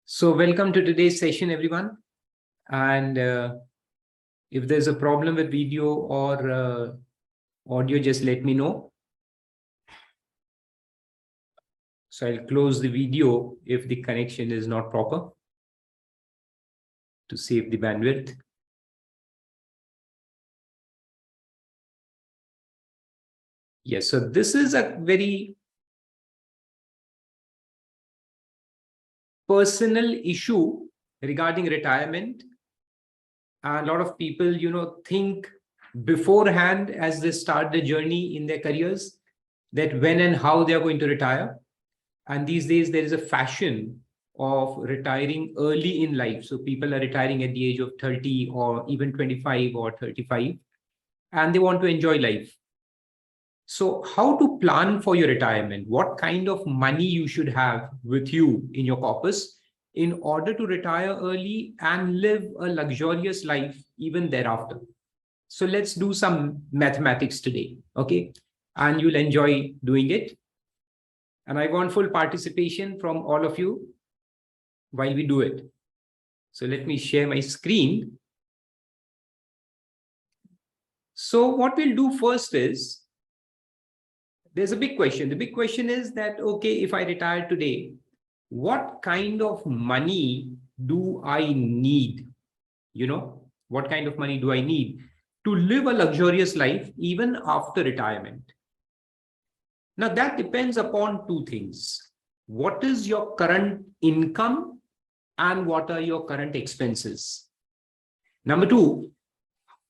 So welcome to today's session, everyone. And if there's a problem with video or audio, just let me know. So I'll close the video if the connection is not proper to save the bandwidth. Yes, so this is a very personal issue regarding retirement. A lot of people, think beforehand as they start the journey in their careers that when and how they are going to retire. And these days, there is a fashion of retiring early in life. So people are retiring at the age of 30 or even 25 or 35, and they want to enjoy life. So how to plan for your retirement? What kind of money you should have with you in your corpus in order to retire early and live a luxurious life even thereafter? So let's do some mathematics today, okay? And you'll enjoy doing it. And I want full participation from all of you while we do it. So let me share my screen. So what we'll do first is, there's a big question. The big question is that, okay, if I retire today, what kind of money do I need? What kind of money do I need to live a luxurious life even after retirement? Now, that depends upon two things. What is your current income and what are your current expenses? Number two,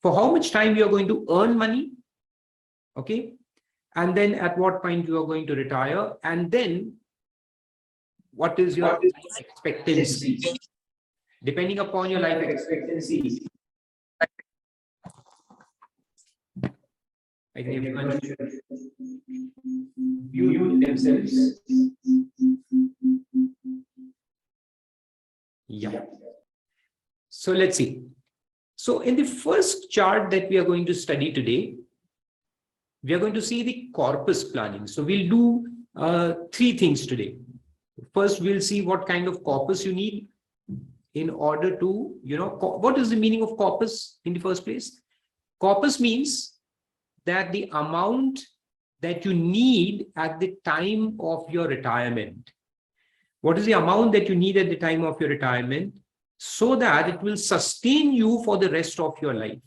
for how much time you are going to earn money, okay? And then at what point you are going to retire, and then what is your life expectancy? Depending upon your life expectancy, I think everyone should view themselves. Yeah. So let's see. So in the first chart that we are going to study today, we are going to see the corpus planning. So we'll do three things today. First, we'll see what kind of corpus you need in order to, what is the meaning of corpus in the first place? Corpus means that the amount that you need at the time of your retirement. What is the amount that you need at the time of your retirement so that it will sustain you for the rest of your life?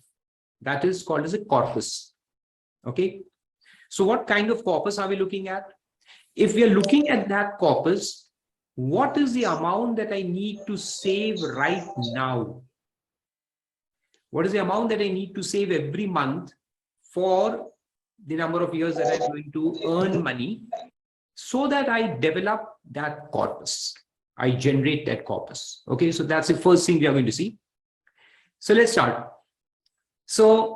That is called as a corpus. Okay. So what kind of corpus are we looking at? If we are looking at that corpus, what is the amount that I need to save right now? What is the amount that I need to save every month for the number of years that I'm going to earn money so that I develop that corpus, I generate that corpus? Okay, so that's the first thing we are going to see. So let's start. So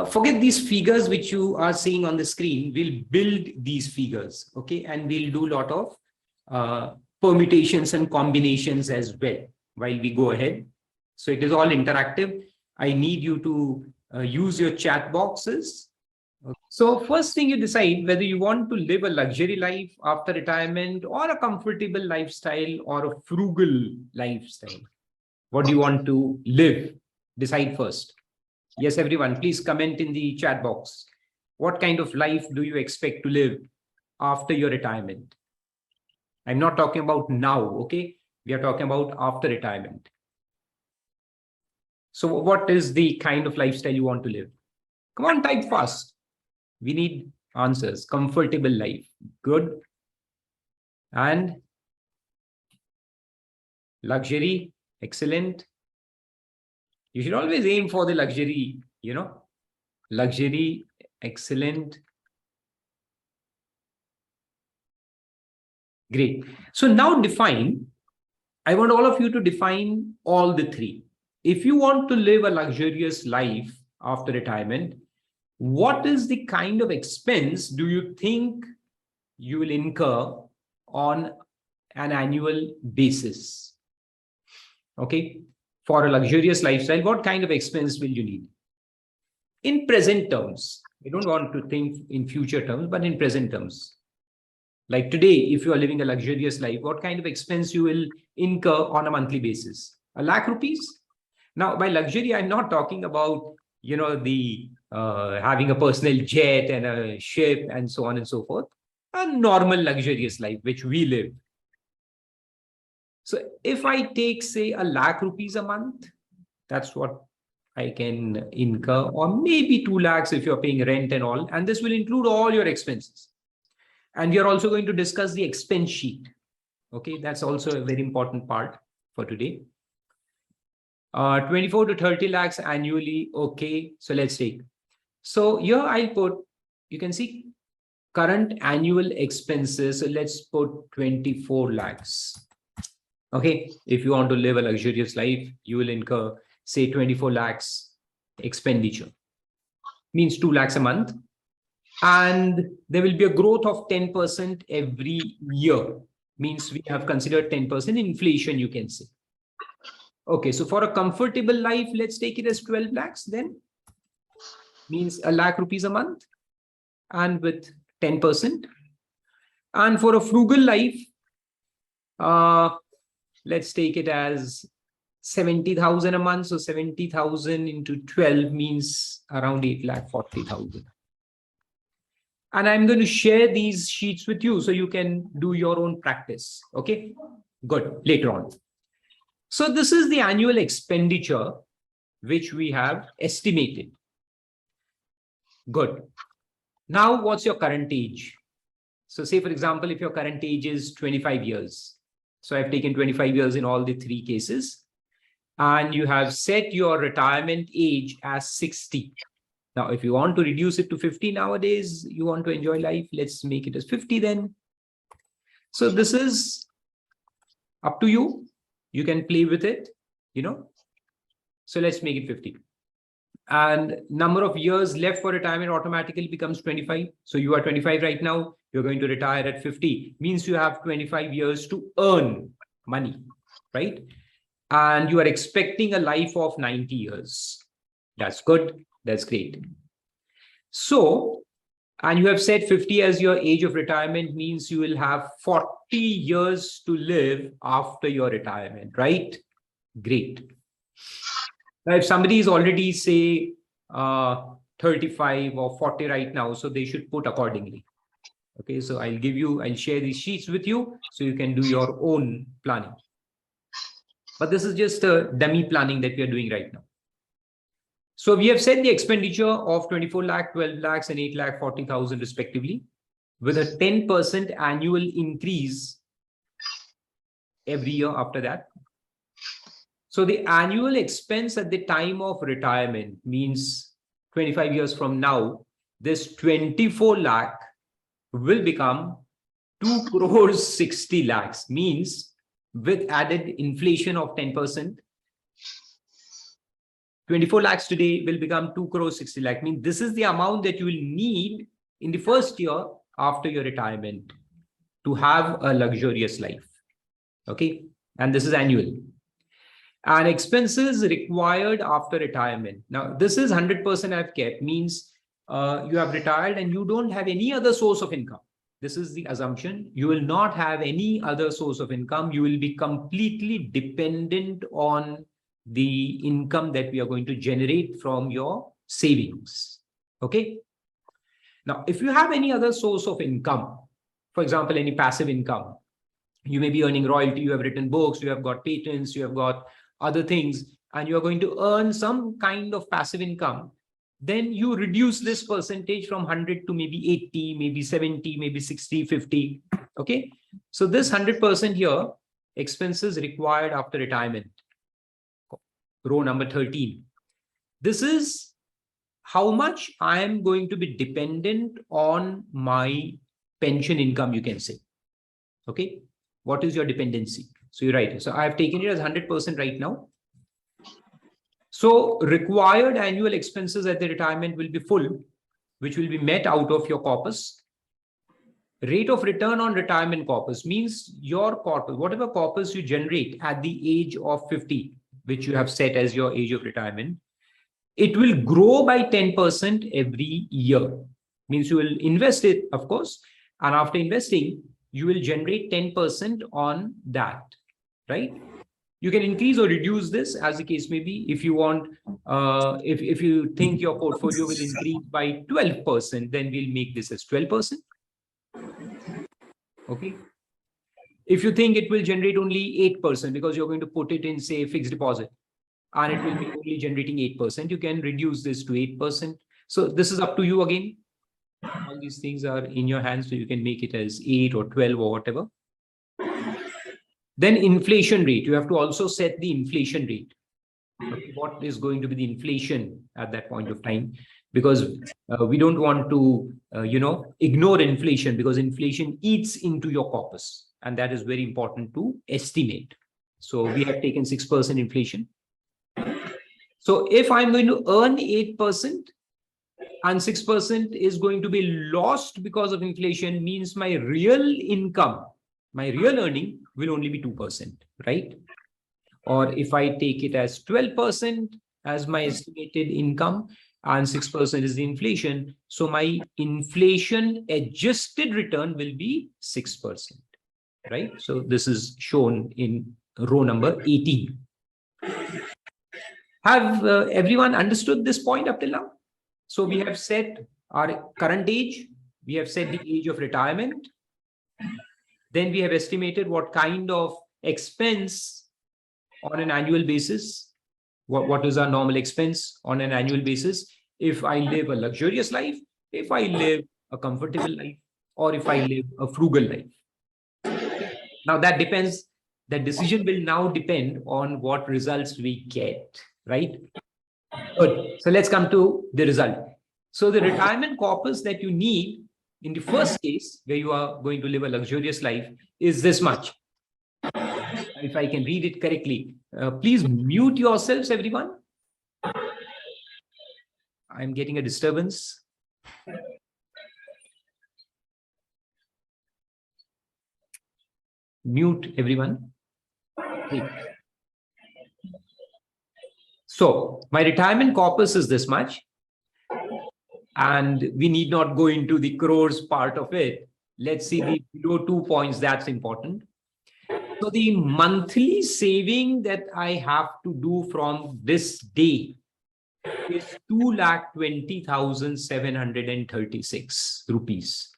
forget these figures which you are seeing on the screen. We'll build these figures, okay, and we'll do a lot of permutations and combinations as well while we go ahead. So it is all interactive. I need you to use your chat boxes. So first thing, you decide whether you want to live a luxury life after retirement or a comfortable lifestyle or a frugal lifestyle. What do you want to live? Decide first. Yes, everyone, please comment in the chat box. What kind of life do you expect to live after your retirement? I'm not talking about now, okay? We are talking about after retirement. So what is the kind of lifestyle you want to live? Come on, type fast. We need answers. Comfortable life. Good. And luxury. Excellent. You should always aim for the luxury, Luxury. Excellent. Great. So now I want all of you to define all the three. If you want to live a luxurious life after retirement, what is the kind of expense do you think you will incur on an annual basis? Okay. For a luxurious lifestyle, what kind of expense will you need? In present terms, I don't want to think in future terms, but in present terms. Like today, if you are living a luxurious life, what kind of expense you will incur on a monthly basis? 1 lakh rupees. Now, by luxury, I'm not talking about, the having a personal jet and a ship and so on and so forth. A normal luxurious life, which we live. So if I take, say, 1 lakh rupees a month, that's what I can incur, or maybe 2 lakhs if you're paying rent and all. And this will include all your expenses. And we are also going to discuss the expense sheet. Okay, that's also a very important part for today. 24 to 30 lakhs annually. Okay, so let's take. So here I'll put, you can see current annual expenses. So let's put 24 lakhs. Okay, if you want to live a luxurious life, you will incur, say, 24 lakhs expenditure. Means 2 lakhs a month. And there will be a growth of 10% every year. Means we have considered 10% inflation, you can say. Okay, so for a comfortable life, let's take it as 12 lakhs then. Means 1 lakh rupees a month and with 10%. And for a frugal life, let's take it as 70,000 a month. So 70,000 into 12 means around 8,40,000. And I'm going to share these sheets with you so you can do your own practice. Okay, good. Later on. So this is the annual expenditure which we have estimated. Good. Now, what's your current age? So say, for example, if your current age is 25 years. So I've taken 25 years in all the 3 cases. And you have set your retirement age as 60. Now, if you want to reduce it to 50 nowadays, you want to enjoy life, let's make it as 50 then. So this is up to you. You can play with it, So let's make it 50. And number of years left for retirement automatically becomes 25. So you are 25 right now. You're going to retire at 50. Means you have 25 years to earn money, right? And you are expecting a life of 90 years. That's good. That's great. So, and you have said 50 as your age of retirement, means you will have 40 years to live after your retirement, right? Great. Now, if somebody is already, say, 35 or 40 right now, so they should put accordingly. Okay, so I'll share these sheets with you so you can do your own planning. But this is just a dummy planning that we are doing right now. So we have set the expenditure of 24 lakh, 12 lakhs and 8,40,000 respectively, with a 10% annual increase every year after that. So the annual expense at the time of retirement means 25 years from now, this 24 lakh will become 2 crores 60 lakhs, means with added inflation of 10%, 24 lakhs today will become 2 crores 60 lakh. Means this is the amount that you will need in the first year after your retirement to have a luxurious life. Okay, and this is annual. And expenses required after retirement. Now, this is 100% I've kept, means you have retired and you don't have any other source of income. This is the assumption. You will not have any other source of income. You will be completely dependent on the income that we are going to generate from your savings. Okay. Now, if you have any other source of income, for example, any passive income, you may be earning royalty, you have written books, you have got patents, you have got other things, and you are going to earn some kind of passive income, then you reduce this percentage from 100 to maybe 80, maybe 70, maybe 60, 50. Okay. So this 100% here, expenses required after retirement, row number 13. This is how much I am going to be dependent on my pension income, you can say. Okay. What is your dependency? So you write. So I have taken it as 100% right now. So required annual expenses at the retirement will be full, which will be met out of your corpus. Rate of return on retirement corpus means your corpus, whatever corpus you generate at the age of 50, which you have set as your age of retirement, it will grow by 10% every year. Means you will invest it, of course, and after investing, you will generate 10% on that, right? You can increase or reduce this as the case may be. If you want, if you think your portfolio will increase by 12%, then we'll make this as 12%. Okay. If you think it will generate only 8% because you're going to put it in, say, fixed deposit, and it will be only generating 8%, you can reduce this to 8%. So this is up to you again. All these things are in your hands, so you can make it as 8 or 12 or whatever. Then inflation rate, you have to also set the inflation rate. Okay, what is going to be the inflation at that point of time? Because we don't want to, ignore inflation, because inflation eats into your corpus, and that is very important to estimate. So we have taken 6% inflation. So if I'm going to earn 8% and 6% is going to be lost because of inflation, means my real income, my real earning will only be 2%, right? Or if I take it as 12% as my estimated income and 6% is the inflation, so my inflation adjusted return will be 6%, right? So this is shown in row number 18. Have everyone understood this point up till now? So we have set our current age, we have set the age of retirement, then we have estimated what kind of expense on an annual basis, what is our normal expense on an annual basis, if I live a luxurious life, if I live a comfortable life, or if I live a frugal life. Now that depends, the decision will now depend on what results we get, right? Good. So let's come to the result. So the retirement corpus that you need in the first case, where you are going to live a luxurious life, is this much. If I can read it correctly, please mute yourselves, everyone. I'm getting a disturbance. Mute everyone. Okay. So my retirement corpus is this much. And we need not go into the crores part of it. Let's see the below 2 points, that's important. So the monthly saving that I have to do from this day is 2,20,736 rupees.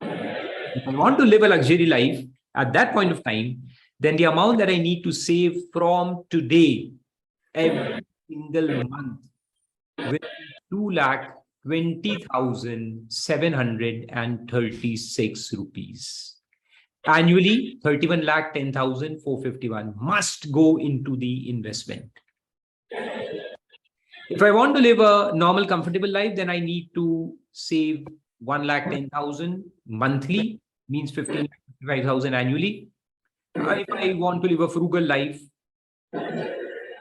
If I want to live a luxury life at that point of time, then the amount that I need to save from today every single month will be 2,20,736 rupees. Annually, 31,10,451 must go into the investment. If I want to live a normal, comfortable life, then I need to save 1,10,000 monthly, means 55,000 annually. If I want to live a frugal life,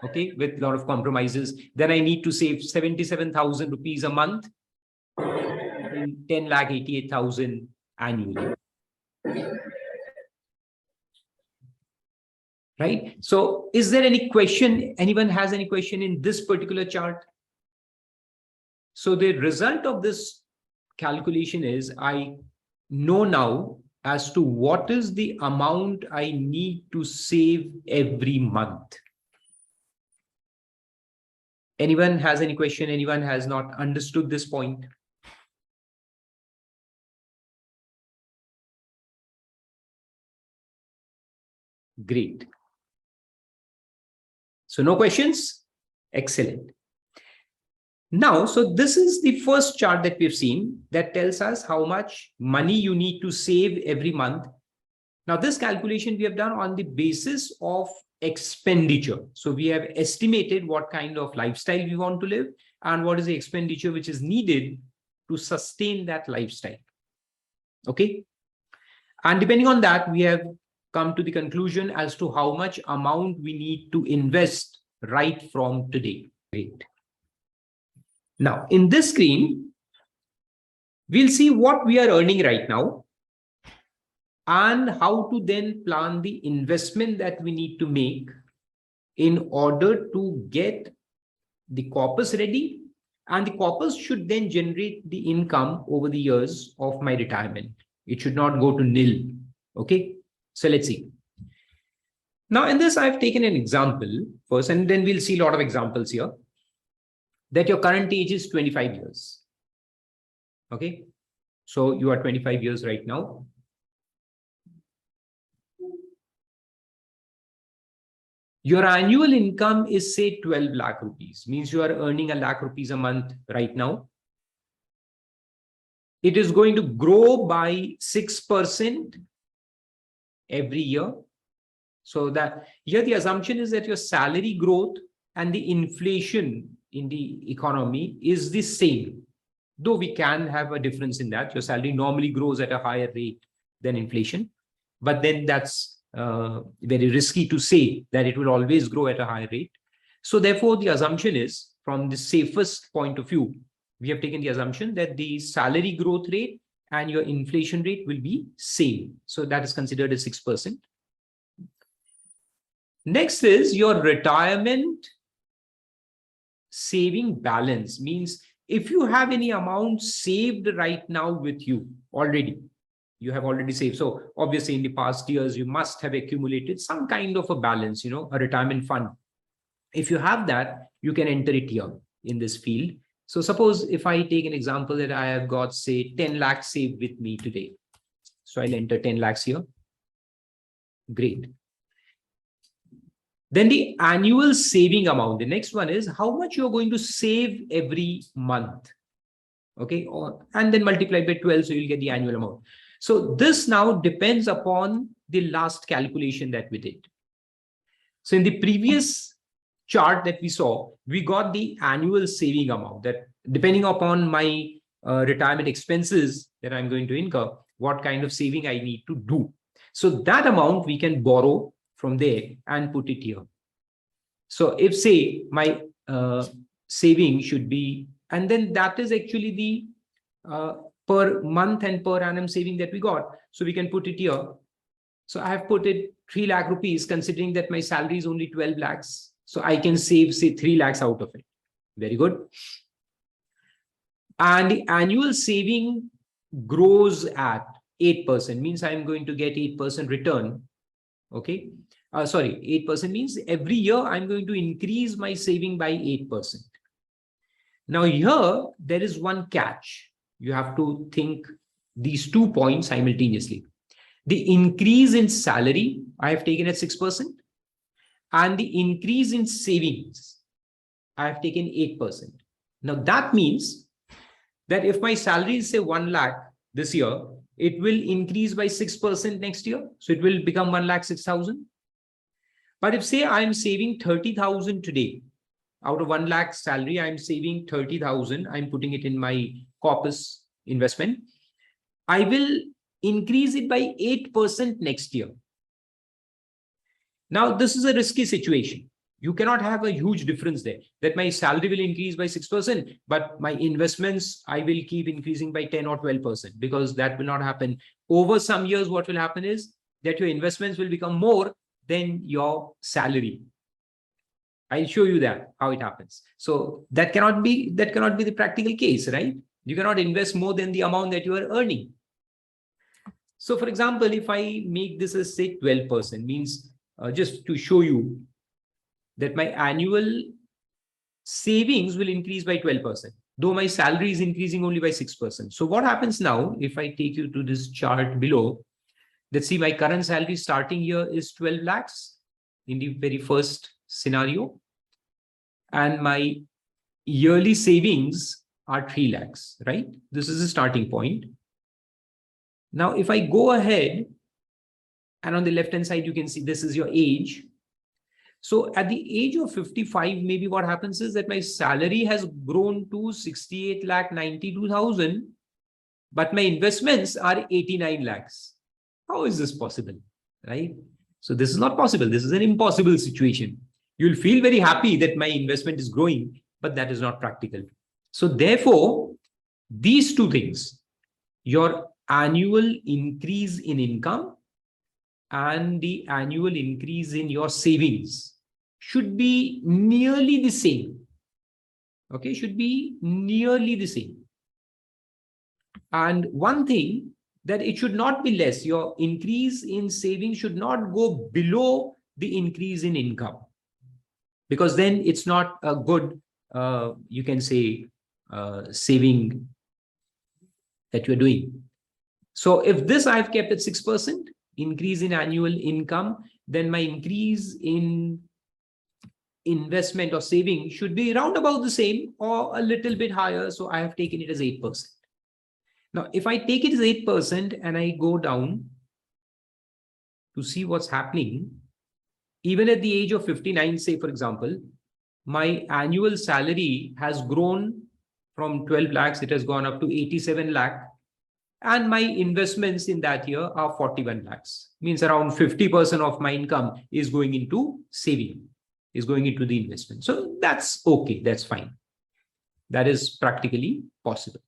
okay, with a lot of compromises, then I need to save 77,000 rupees a month, 10,88,000 annually. Right? So is there any question? Anyone has any question in this particular chart? So the result of this calculation is I know now as to what is the amount I need to save every month. Anyone has any question? Anyone has not understood this point? Great. So no questions? Excellent. Now, so this is the first chart that we've seen that tells us how much money you need to save every month. Now, this calculation we have done on the basis of expenditure. So we have estimated what kind of lifestyle we want to live and what is the expenditure which is needed to sustain that lifestyle. Okay. And depending on that, we have come to the conclusion as to how much amount we need to invest right from today. Great. Now, in this screen, we'll see what we are earning right now and how to then plan the investment that we need to make in order to get the corpus ready. And the corpus should then generate the income over the years of my retirement. It should not go to nil. Okay, so let's see. Now in this, I've taken an example first, and then we'll see a lot of examples here, that your current age is 25 years. Okay, so you are 25 years right now. Your annual income is say 12 lakh rupees, means you are earning a lakh rupees a month right now. It is going to grow by 6% every year. So that here the assumption is that your salary growth and the inflation in the economy is the same. Though we can have a difference in that. Your salary normally grows at a higher rate than inflation. But then that's very risky to say that it will always grow at a higher rate. So therefore, the assumption is, from the safest point of view, we have taken the assumption that the salary growth rate and your inflation rate will be same. So that is considered as 6%. Next is your retirement saving balance, means if you have any amount saved right now with you already, you have already saved. So obviously in the past years, you must have accumulated some kind of a balance, a retirement fund. If you have that, you can enter it here in this field. So suppose if I take an example that I have got, say, 10 lakhs saved with me today. So I'll enter 10 lakhs here. Great. Then the annual saving amount. The next one is how much you're going to save every month. Okay. And then multiply by 12. So you'll get the annual amount. So this now depends upon the last calculation that we did. So in the previous chart that we saw, we got the annual saving amount, that depending upon my retirement expenses that I'm going to incur, what kind of saving I need to do. So that amount we can borrow from there and put it here. So if say my saving should be, and then that is actually the per month and per annum saving that we got. So we can put it here. So I have put it 3 lakh rupees, considering that my salary is only 12 lakhs. So I can save, say, 3 lakhs out of it. Very good. And the annual saving grows at 8%, means I'm going to get 8% return. Okay. 8% means every year I'm going to increase my saving by 8%. Now here, there is one catch. You have to think these 2 points simultaneously. The increase in salary, I have taken at 6%. And the increase in savings, I have taken 8%. Now that means that if my salary is say 1 lakh this year, it will increase by 6% next year. So it will become 1,06,000. But if say I'm saving 30,000 today, out of 1 lakh salary, I'm saving 30,000. I'm putting it in my corpus investment. I will increase it by 8% next year. Now, this is a risky situation. You cannot have a huge difference there, that my salary will increase by 6%, but my investments, I will keep increasing by 10 or 12%, because that will not happen. Over some years, what will happen is that your investments will become more than your salary. I'll show you that, how it happens. So that cannot be the practical case, right? You cannot invest more than the amount that you are earning. So for example, if I make this as say 12%, means just to show you that my annual savings will increase by 12%, though my salary is increasing only by 6%. So what happens now, if I take you to this chart below, let's see, my current salary starting here is 12 lakhs in the very first scenario. And my yearly savings are 3 lakhs, right? This is the starting point. Now, if I go ahead, and on the left-hand side, you can see this is your age. So at the age of 55, maybe what happens is that my salary has grown to 68,92,000, but my investments are 89 lakhs. How is this possible, right? So this is not possible. This is an impossible situation. You'll feel very happy that my investment is growing, but that is not practical. So therefore, these two things, your annual increase in income and the annual increase in your savings should be nearly the same. Okay, should be nearly the same. And one thing that it should not be less. Your increase in savings should not go below the increase in income, because then it's not a good, you can say, saving that you're doing. So if this I've kept at 6% increase in annual income, then my increase in investment or saving should be around about the same or a little bit higher. So I have taken it as 8%. Now, if I take it as 8% and I go down to see what's happening, even at the age of 59, say, for example, my annual salary has grown from 12 lakhs, it has gone up to 87 lakh. And my investments in that year are 41 lakhs. Means around 50% of my income is going into saving, is going into the investment. So that's okay, that's fine. That is practically possible.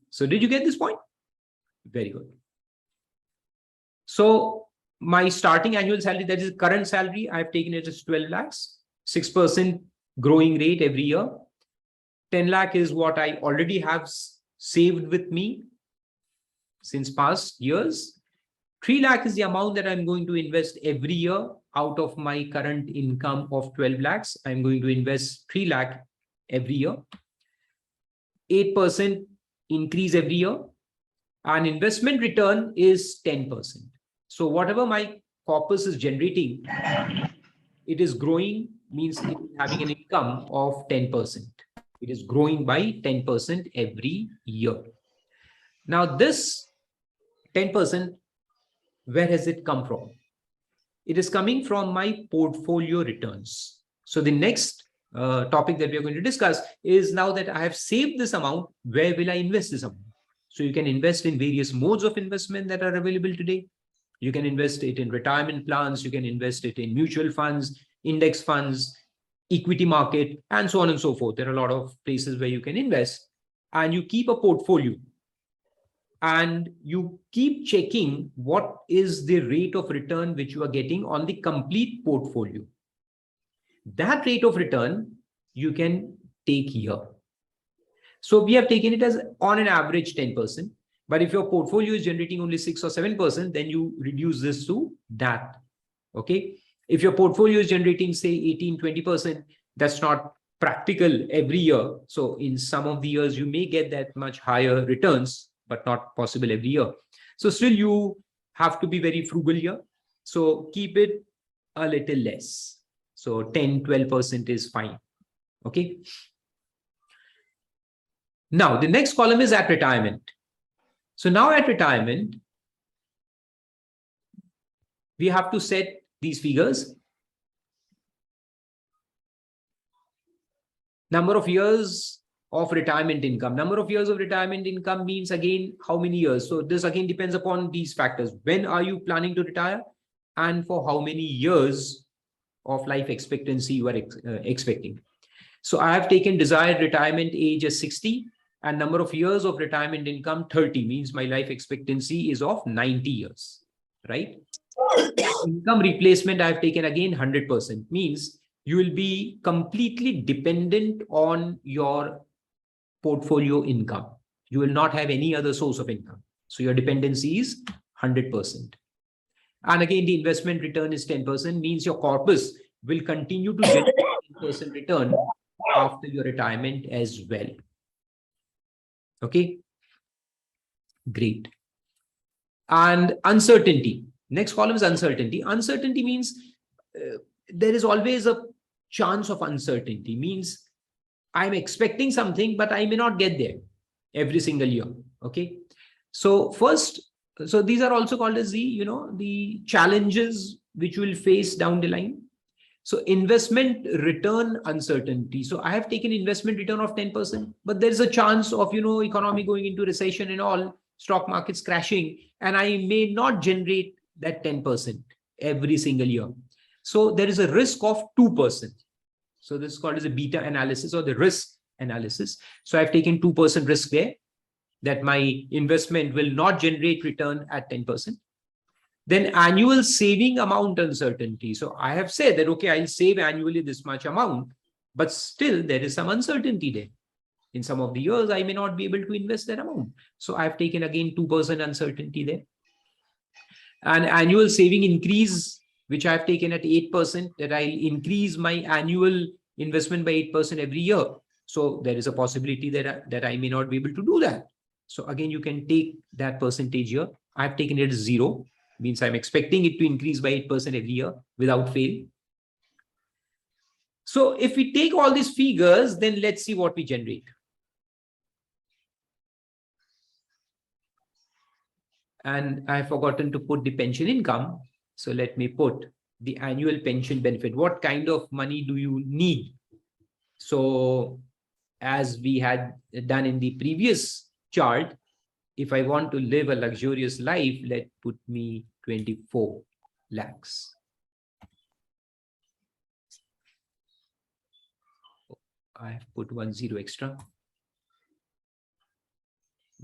So did you get this point? Very good. So my starting annual salary, that is current salary, I've taken it as 12 lakhs, 6% growing rate every year. 10 lakh is what I already have saved with me since past years. 3 lakh is the amount that I'm going to invest every year out of my current income of 12 lakhs. I'm going to invest 3 lakh every year. 8% increase every year. And investment return is 10%. So whatever my corpus is generating, it is growing, means it is having an income of 10%. It is growing by 10% every year. Now this 10%, where has it come from? It is coming from my portfolio returns. So the next topic that we are going to discuss is, now that I have saved this amount, where will I invest this amount? So you can invest in various modes of investment that are available today. You can invest it in retirement plans, you can invest it in mutual funds, index funds, equity market, and so on and so forth. There are a lot of places where you can invest, and you keep a portfolio and you keep checking what is the rate of return which you are getting on the complete portfolio. That rate of return you can take here. So we have taken it as on an average 10%. But if your portfolio is generating only 6 or 7%, then you reduce this to that. Okay. If your portfolio is generating, say, 18, 20%, that's not practical every year. So in some of the years, you may get that much higher returns, but not possible every year. So still you have to be very frugal here. So keep it a little less. So 10, 12% is fine. Okay. Now the next column is at retirement. So now at retirement, we have to set these figures. Number of years of retirement income. Number of years of retirement income means, again, how many years? So this again depends upon these factors. When are you planning to retire, and for how many years of life expectancy you are expecting? So I have taken desired retirement age as 60 and number of years of retirement income 30, means my life expectancy is of 90 years, right? Income replacement I have taken again 100%, means you will be completely dependent on your portfolio income. You will not have any other source of income. So your dependency is 100%. And again, the investment return is 10%, means your corpus will continue to get 10% return after your retirement as well. Okay, great. And uncertainty. Next column is uncertainty. Uncertainty means there is always a chance of uncertainty, means I'm expecting something, but I may not get there every single year. Okay. So first, so these are also called as the, the challenges which you will face down the line. So investment return uncertainty. So I have taken investment return of 10%, but there is a chance of, economy going into recession and all, stock markets crashing, and I may not generate that 10% every single year. So there is a risk of 2%. So this is called as a beta analysis or the risk analysis. So I've taken 2% risk there, that my investment will not generate return at 10%. Then annual saving amount uncertainty. So I have said that, okay, I'll save annually this much amount, but still there is some uncertainty there. In some of the years, I may not be able to invest that amount. So I've taken again 2% uncertainty there. An annual saving increase, which I've taken at 8%, that I'll increase my annual investment by 8% every year. So there is a possibility that I may not be able to do that. So again, you can take that percentage here. I've taken it as 0, means I'm expecting it to increase by 8% every year without fail. So if we take all these figures, then let's see what we generate. And I've forgotten to put the pension income. So let me put the annual pension benefit. What kind of money do you need? So as we had done in the previous chart, if I want to live a luxurious life, let put me 24 lakhs. I have put 10 extra.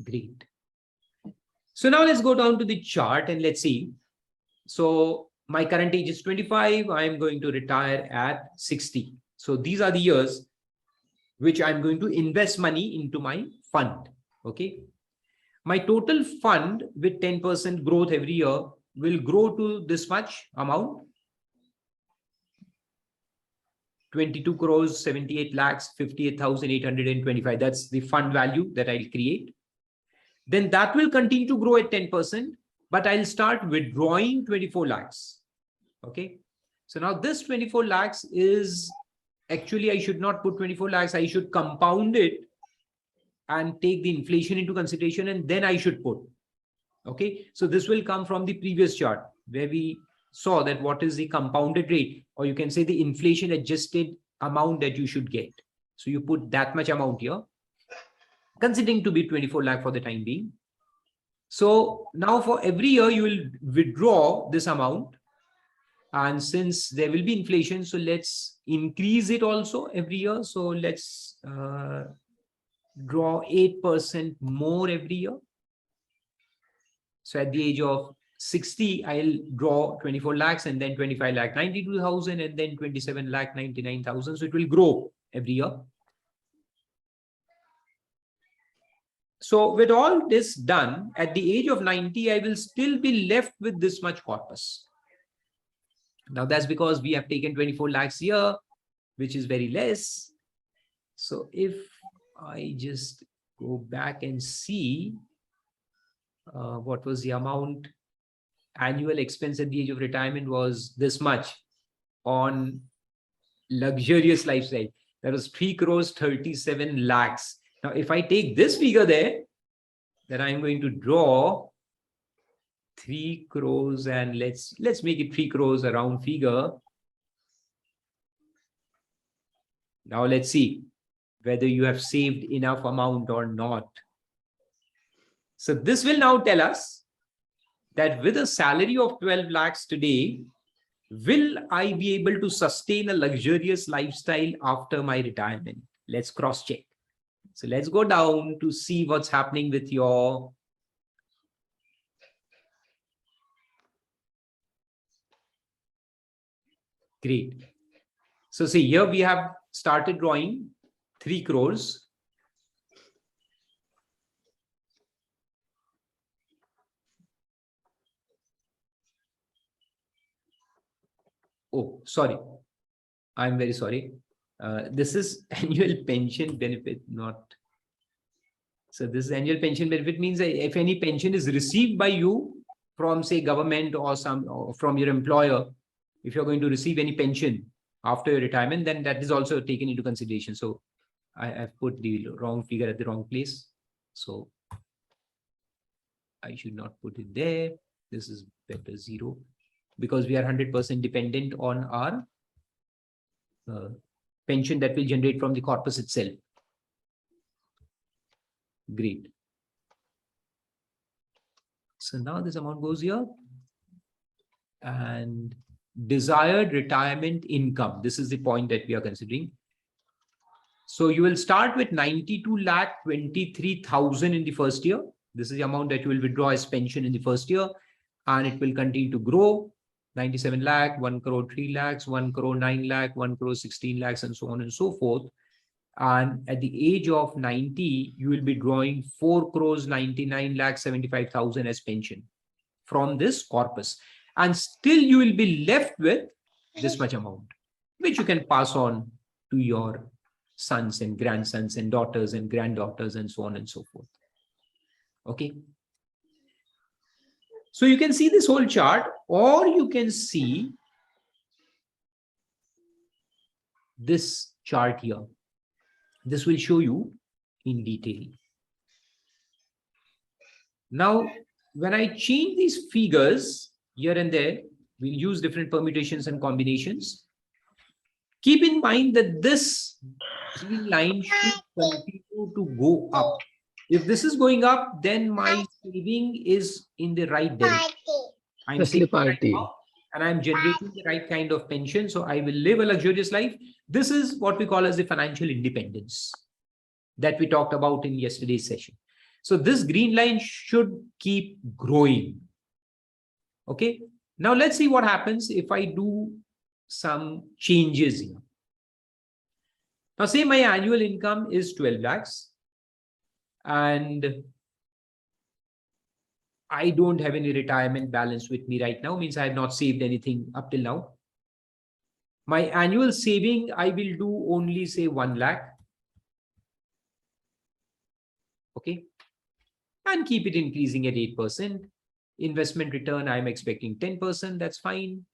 Great. So now let's go down to the chart and let's see. So my current age is 25. I am going to retire at 60. So these are the years which I'm going to invest money into my fund. Okay. My total fund with 10% growth every year will grow to this much amount. 22 crores, 78 lakhs, 58,825. That's the fund value that I'll create. Then that will continue to grow at 10%, but I'll start withdrawing 24 lakhs. Okay. So now this 24 lakhs is actually, I should not put 24 lakhs. I should compound it and take the inflation into consideration, and then I should put. Okay. So this will come from the previous chart where we saw that what is the compounded rate, or you can say the inflation adjusted amount that you should get. So you put that much amount here, considering to be 24 lakh for the time being. So now for every year, you will withdraw this amount. And since there will be inflation, so let's increase it also every year. So let's draw 8% more every year. So at the age of 60, I'll draw 24 lakhs and then 25 lakh 92,000 and then 27 lakh 99,000. So it will grow every year. So with all this done, at the age of 90, I will still be left with this much corpus. Now that's because we have taken 24 lakhs here, which is very less. So if I just go back and see what was the amount, annual expense at the age of retirement was this much on luxurious lifestyle. That was 3 crores 37 lakhs. Now, if I take this figure there, then I'm going to draw 3 crores and let's make it 3 crores, a round figure. Now let's see whether you have saved enough amount or not. So this will now tell us that with a salary of 12 lakhs today, will I be able to sustain a luxurious lifestyle after my retirement? Let's cross check. So let's go down to see what's happening with your great. So see, here we have started drawing 3 crores. Oh, sorry. I'm very sorry. This is annual pension benefit, not. So this annual pension benefit means that if any pension is received by you from, say, government or from your employer, if you're going to receive any pension after your retirement, then that is also taken into consideration. So I've put the wrong figure at the wrong place. So I should not put it there. This is better 0 because we are 100% dependent on our pension that will generate from the corpus itself. Great. So now this amount goes here. And desired retirement income. This is the point that we are considering. So you will start with 92 lakh 23,000 in the first year. This is the amount that you will withdraw as pension in the first year. And it will continue to grow. 97 lakh, 1 crore 3 lakhs, 1 crore 9 lakh, 1 crore 16 lakhs, and so on and so forth. And at the age of 90, you will be drawing 4 crores 99 lakh 75,000 as pension from this corpus. And still you will be left with this much amount, which you can pass on to your sons and grandsons and daughters and granddaughters and so on and so forth. Okay. So you can see this whole chart, or you can see this chart here. This will show you in detail. Now, when I change these figures here and there, we'll use different permutations and combinations. Keep in mind that this line should continue to go up. If this is going up, then my saving is in the right direction. I'm saving right now, and I'm generating the right kind of pension. So I will live a luxurious life. This is what we call as the financial independence that we talked about in yesterday's session. So this green line should keep growing. Okay. Now let's see what happens if I do some changes here. Now say my annual income is 12 lakhs and I don't have any retirement balance with me right now, means I have not saved anything up till now. My annual saving, I will do only say 1 lakh. Okay. And keep it increasing at 8%. Investment return, I'm expecting 10%. That's fine.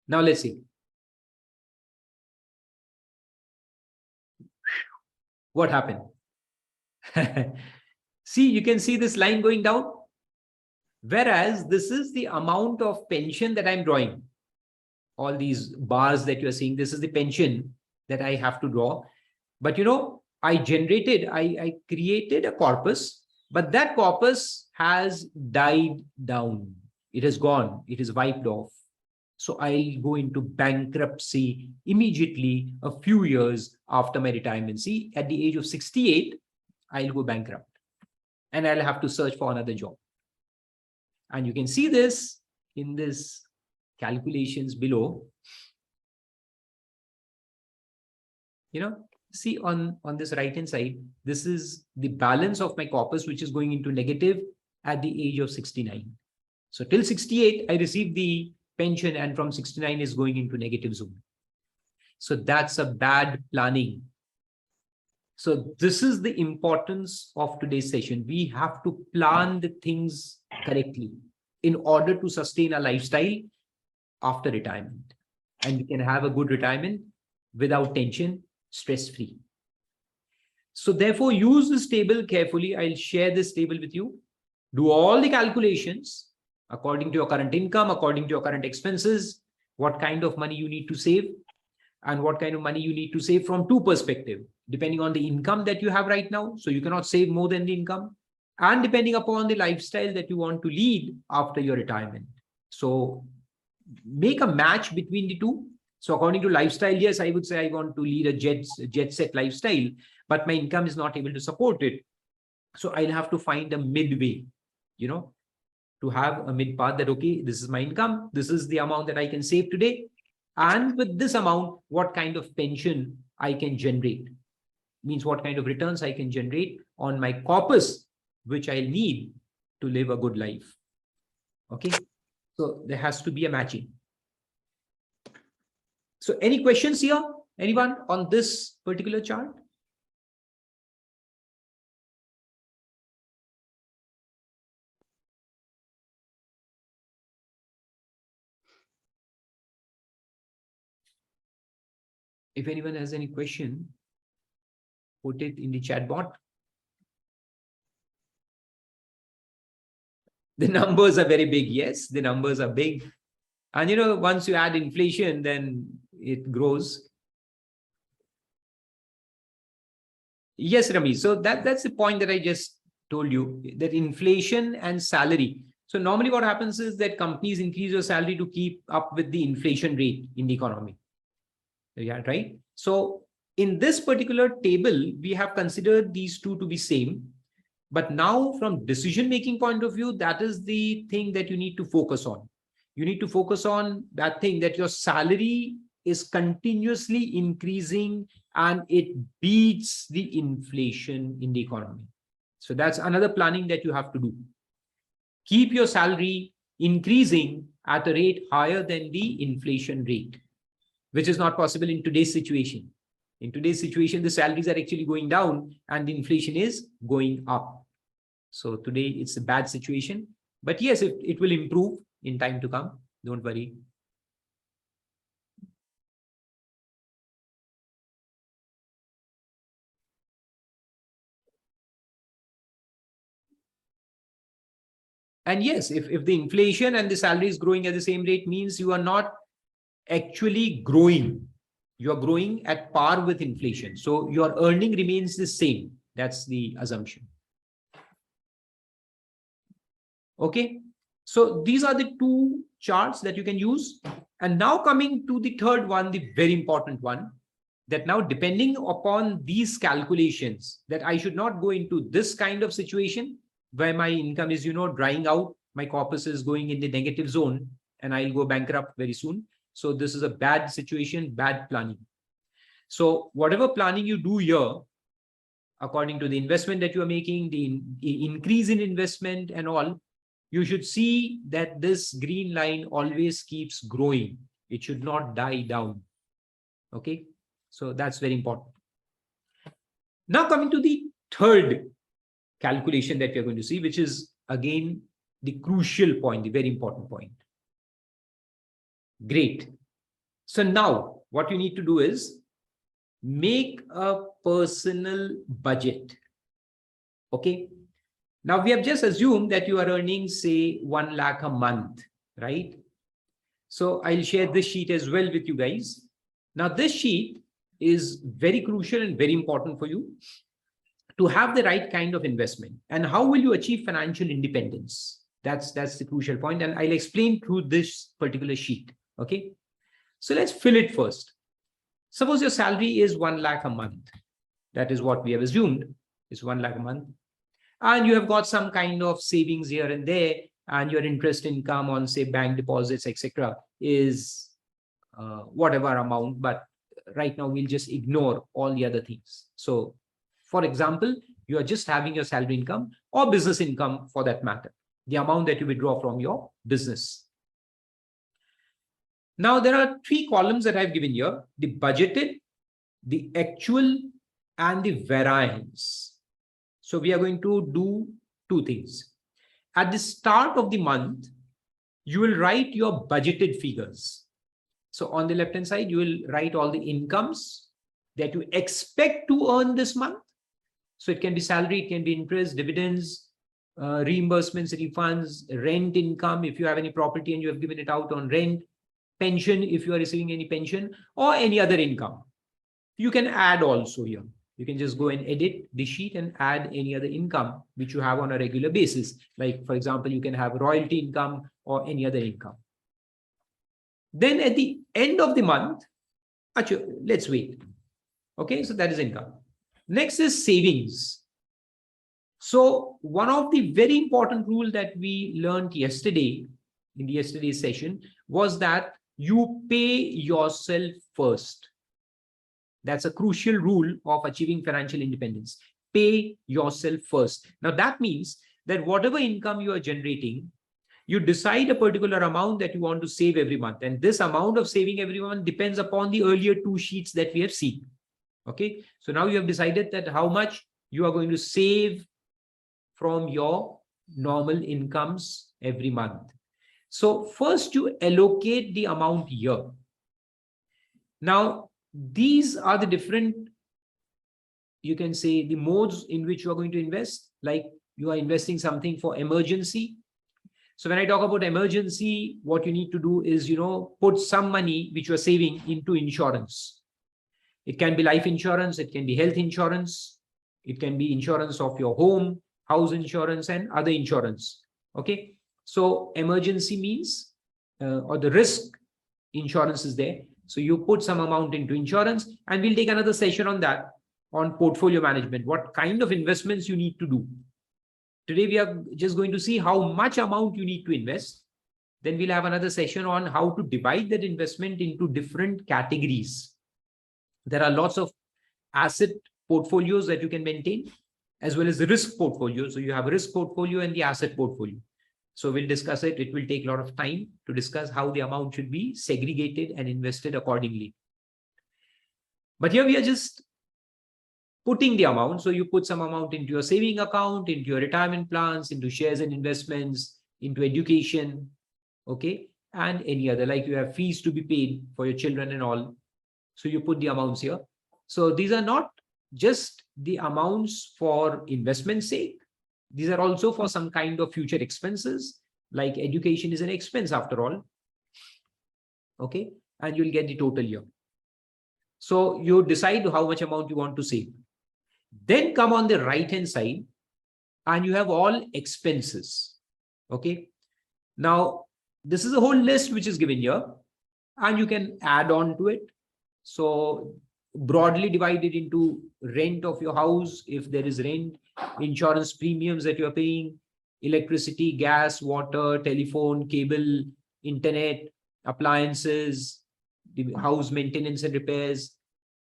Now let's see. What happened? See, you can see this line going down. Whereas this is the amount of pension that I'm drawing. All these bars that you're seeing, this is the pension that I have to draw. But you know, I created a corpus, but that corpus has died down. It has gone. It is wiped off. So I'll go into bankruptcy immediately a few years after my retirement. See, at the age of 68, I'll go bankrupt and I'll have to search for another job. And you can see this in this calculations below. You know, see on this right-hand side, this is the balance of my corpus, which is going into negative at the age of 69. So till 68, I received the pension, and from 69 is going into negative zone. So that's a bad planning. So this is the importance of today's session. We have to plan the things correctly in order to sustain a lifestyle after retirement. And we can have a good retirement without tension, stress-free. So therefore, use this table carefully. I'll share this table with you. Do all the calculations according to your current income, according to your current expenses, what kind of money you need to save, and what kind of money you need to save from two perspectives, depending on the income that you have right now. So you cannot save more than the income, and depending upon the lifestyle that you want to lead after your retirement. So make a match between the two. So according to lifestyle, yes, I would say I want to lead a jet set lifestyle, but my income is not able to support it. So I'll have to find a midway, you know, to have a mid path that, okay, this is my income. This is the amount that I can save today. And with this amount, what kind of pension I can generate, means what kind of returns I can generate on my corpus, which I'll need to live a good life. Okay. So there has to be a matching. So any questions here? Anyone on this particular chart? If anyone has any question, put it in the chat bot. The numbers are very big. Yes, the numbers are big. And you know, once you add inflation, then it grows. Yes, Rami. So that's the point that I just told you, that inflation and salary. So normally what happens is that companies increase your salary to keep up with the inflation rate in the economy. Yeah, right. So in this particular table, we have considered these two to be same. But now from decision-making point of view, that is the thing that you need to focus on. You need to focus on that thing, that your salary is continuously increasing and it beats the inflation in the economy. So that's another planning that you have to do. Keep your salary increasing at a rate higher than the inflation rate, which is not possible in today's situation. In today's situation, the salaries are actually going down and the inflation is going up. So today it's a bad situation, but yes, it will improve in time to come. Don't worry. And yes, if the inflation and the salary is growing at the same rate, means you are not actually growing. You are growing at par with inflation. So your earning remains the same. That's the assumption. Okay. So these are the two charts that you can use. And now coming to the third one, the very important one, that now depending upon these calculations, that I should not go into this kind of situation where my income is, drying out, my corpus is going in the negative zone and I'll go bankrupt very soon. So this is a bad situation, bad planning. So whatever planning you do here, according to the investment that you are making, the increase in investment and all, you should see that this green line always keeps growing. It should not die down. Okay. So that's very important. Now coming to the third calculation that we are going to see, which is again the crucial point, the very important point. Great. So now what you need to do is make a personal budget. Okay. Now we have just assumed that you are earning, say, 1 lakh a month, right? So I'll share this sheet as well with you guys. Now this sheet is very crucial and very important for you to have the right kind of investment. And how will you achieve financial independence? That's the crucial point. And I'll explain through this particular sheet. Okay. So let's fill it first. Suppose your salary is 1 lakh a month. That is what we have assumed is 1 lakh a month. And you have got some kind of savings here and there, and your interest income on, say, bank deposits, etc., is whatever amount. But right now, we'll just ignore all the other things. So, for example, you are just having your salary income or business income for that matter, the amount that you withdraw from your business. Now, there are 3 columns that I've given here: the budgeted, the actual, and the variance. So we are going to do 2 things. At the start of the month, you will write your budgeted figures. So on the left-hand side, you will write all the incomes that you expect to earn this month. So it can be salary, it can be interest, dividends, reimbursements, refunds, rent income, if you have any property and you have given it out on rent, pension, if you are receiving any pension, or any other income. You can add also here. You can just go and edit the sheet and add any other income which you have on a regular basis. Like, for example, you can have royalty income or any other income. Then at the end of the month, let's wait. Okay, so that is income. Next is savings. So one of the very important rules that we learned yesterday in yesterday's session was that you pay yourself first. That's a crucial rule of achieving financial independence. Pay yourself first. Now that means that whatever income you are generating, you decide a particular amount that you want to save every month. And this amount of saving every month depends upon the earlier 2 sheets that we have seen. Okay. So now you have decided that how much you are going to save from your normal incomes every month. So first you allocate the amount here. Now, these are the different, you can say, the modes in which you are going to invest. Like you are investing something for emergency. So when I talk about emergency, what you need to do is, put some money which you are saving into insurance. It can be life insurance, it can be health insurance, it can be insurance of your home, house insurance, and other insurance. Okay. So emergency means, or the risk insurance is there. So you put some amount into insurance, and we'll take another session on that, on portfolio management, what kind of investments you need to do. Today, we are just going to see how much amount you need to invest. Then we'll have another session on how to divide that investment into different categories. There are lots of asset portfolios that you can maintain, as well as the risk portfolio. So you have a risk portfolio and the asset portfolio. So we'll discuss it. It will take a lot of time to discuss how the amount should be segregated and invested accordingly. But here we are just putting the amount. So you put some amount into your saving account, into your retirement plans, into shares and investments, into education, okay, and any other, like you have fees to be paid for your children and all. So you put the amounts here. So these are not just the amounts for investment sake. These are also for some kind of future expenses, like education is an expense after all. Okay, and you'll get the total here. So you decide how much amount you want to save. Then come on the right hand side and you have all expenses. Okay, now this is a whole list which is given here and you can add on to it. So broadly divided into rent of your house, if there is rent, insurance premiums that you are paying, electricity, gas, water, telephone, cable, internet, appliances, the house maintenance and repairs,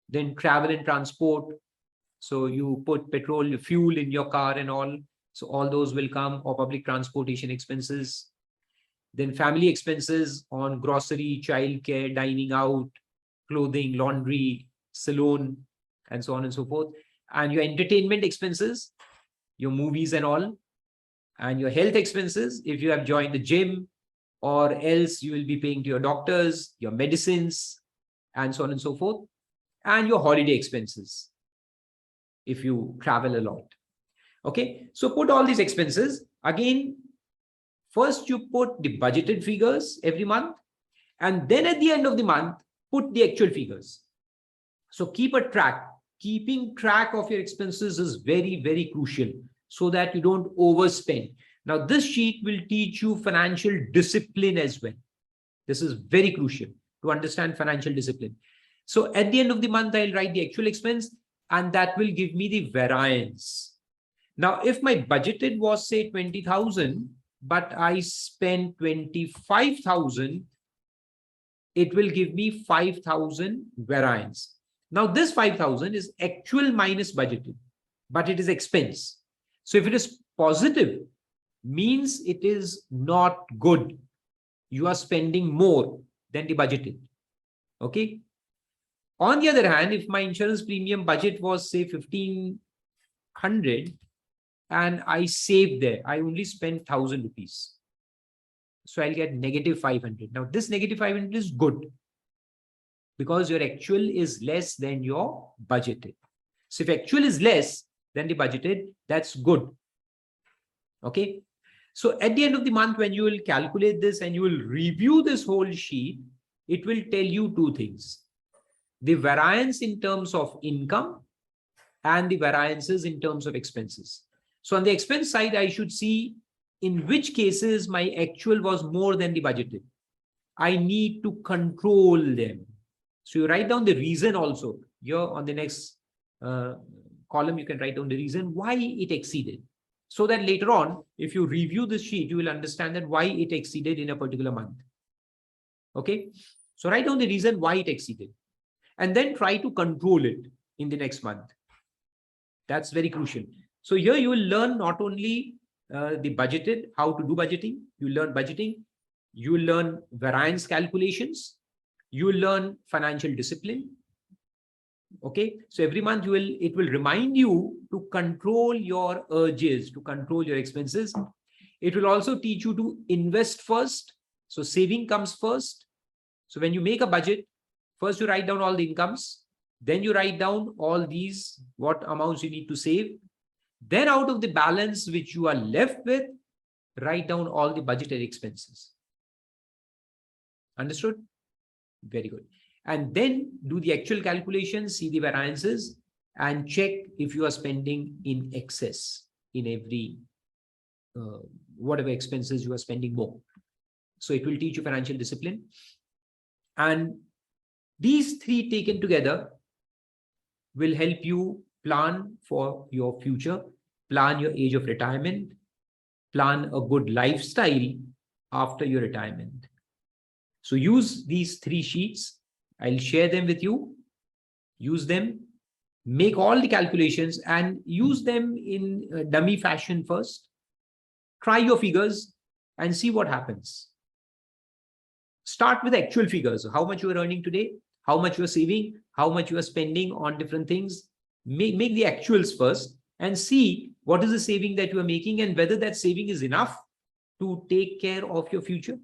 then travel and transport. So you put petrol, fuel in your car and all. So all those will come, or public transportation expenses. Then family expenses on grocery, childcare, dining out, clothing, laundry, salon, and so on and so forth. And your entertainment expenses, your movies and all. And your health expenses, if you have joined the gym, or else you will be paying to your doctors, your medicines, and so on and so forth. And your holiday expenses, if you travel a lot. Okay, so put all these expenses. Again, first you put the budgeted figures every month, and then at the end of the month, put the actual figures. So keep a track. Keeping track of your expenses is very, very crucial so that you don't overspend. Now, this sheet will teach you financial discipline as well. This is very crucial to understand financial discipline. So at the end of the month, I'll write the actual expense and that will give me the variance. Now, if my budgeted was say 20,000, but I spent 25,000, it will give me 5,000 variance. Now, this 5,000 is actual minus budgeted, but it is expense. So if it is positive, means it is not good. You are spending more than the budgeted. Okay. On the other hand, if my insurance premium budget was say 1,500 and I saved there, I only spent 1,000 rupees. So I'll get negative 500. Now this negative 500 is good because your actual is less than your budgeted. So if actual is less than the budgeted, that's good. Okay. So at the end of the month, when you will calculate this and you will review this whole sheet, it will tell you two things: the variance in terms of income and the variances in terms of expenses. So on the expense side, I should see in which cases my actual was more than the budgeted. I need to control them. So you write down the reason also. Here on the next column, you can write down the reason why it exceeded. So that later on, if you review this sheet, you will understand that why it exceeded in a particular month. Okay. So write down the reason why it exceeded and then try to control it in the next month. That's very crucial. So here you will learn not only the budgeted, how to do budgeting, you learn budgeting, you will learn variance calculations, you will learn financial discipline. Okay, so every month it will remind you to control your urges, to control your expenses. It will also teach you to invest first. So saving comes first. So when you make a budget, first you write down all the incomes, then you write down all these, what amounts you need to save. Then out of the balance which you are left with, write down all the budgeted expenses. Understood? Very good. And then do the actual calculations, see the variances, and check if you are spending in excess in every, whatever expenses you are spending more. So it will teach you financial discipline. And these three taken together will help you plan for your future, plan your age of retirement, plan a good lifestyle, after your retirement. So use these 3 sheets. I'll share them with you. Use them, make all the calculations and use them in dummy fashion first. Try your figures and see what happens. Start with actual figures. How much you are earning today, how much you are saving, how much you are spending on different things. Make the actuals first and see what is the saving that you are making and whether that saving is enough to take care of your future.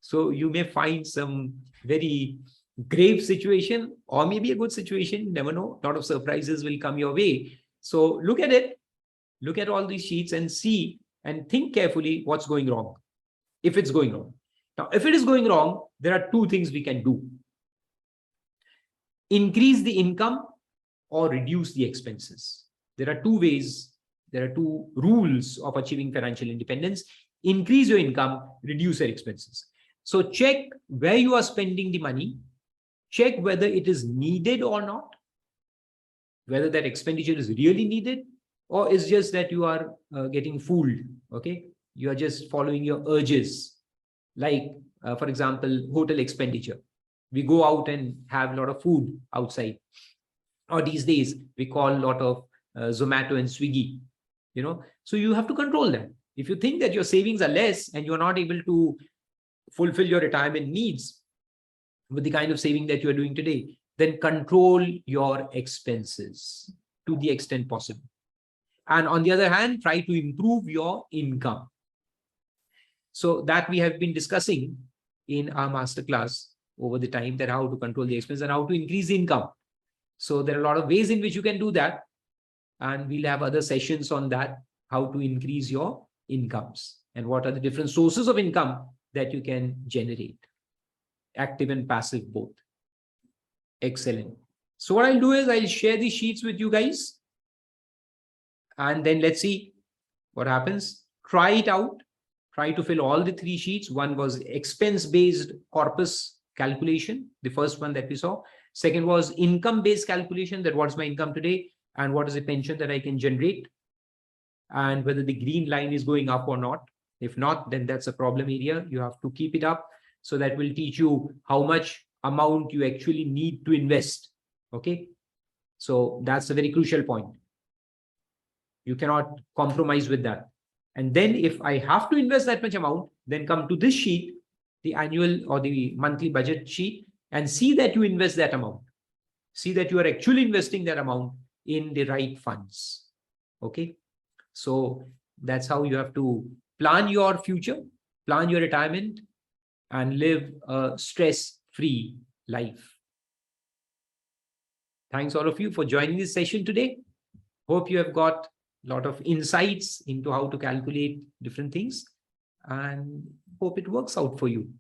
So you may find some very grave situation or maybe a good situation. You never know. A lot of surprises will come your way. So look at it. Look at all these sheets and see and think carefully what's going wrong, if it's going wrong. Now, if it is going wrong, there are 2 things we can do. Increase the income or reduce the expenses. There are 2 ways. There are 2 rules of achieving financial independence. Increase your income, reduce your expenses. So check where you are spending the money. Check whether it is needed or not, whether that expenditure is really needed or is just that you are getting fooled. Okay, you are just following your urges. Like, for example, hotel expenditure. We go out and have a lot of food outside. Or these days, we call a lot of Zomato and Swiggy. So you have to control that. If you think that your savings are less and you're not able to fulfill your retirement needs with the kind of saving that you're doing today, then control your expenses to the extent possible. And on the other hand, try to improve your income. So that we have been discussing in our masterclass over the time, that how to control the expense and how to increase the income. So there are a lot of ways in which you can do that. And we'll have other sessions on that, how to increase your incomes and what are the different sources of income that you can generate, active and passive both. Excellent. So what I'll do is I'll share these sheets with you guys. And then let's see what happens. Try it out. Try to fill all the 3 sheets. One was expense-based corpus calculation, the first one that we saw. Second was income-based calculation, that what's my income today and what is the pension that I can generate, and whether the green line is going up or not. If not, then that's a problem area. You have to keep it up. So that will teach you how much amount you actually need to invest. Okay. So that's a very crucial point. You cannot compromise with that. And then if I have to invest that much amount, then come to this sheet, the annual or the monthly budget sheet, and see that you invest that amount. See that you are actually investing that amount in the right funds. Okay. So that's how you have to plan your future, plan your retirement, and live a stress-free life. Thanks all of you for joining this session today. Hope you have got a lot of insights into how to calculate different things and hope it works out for you.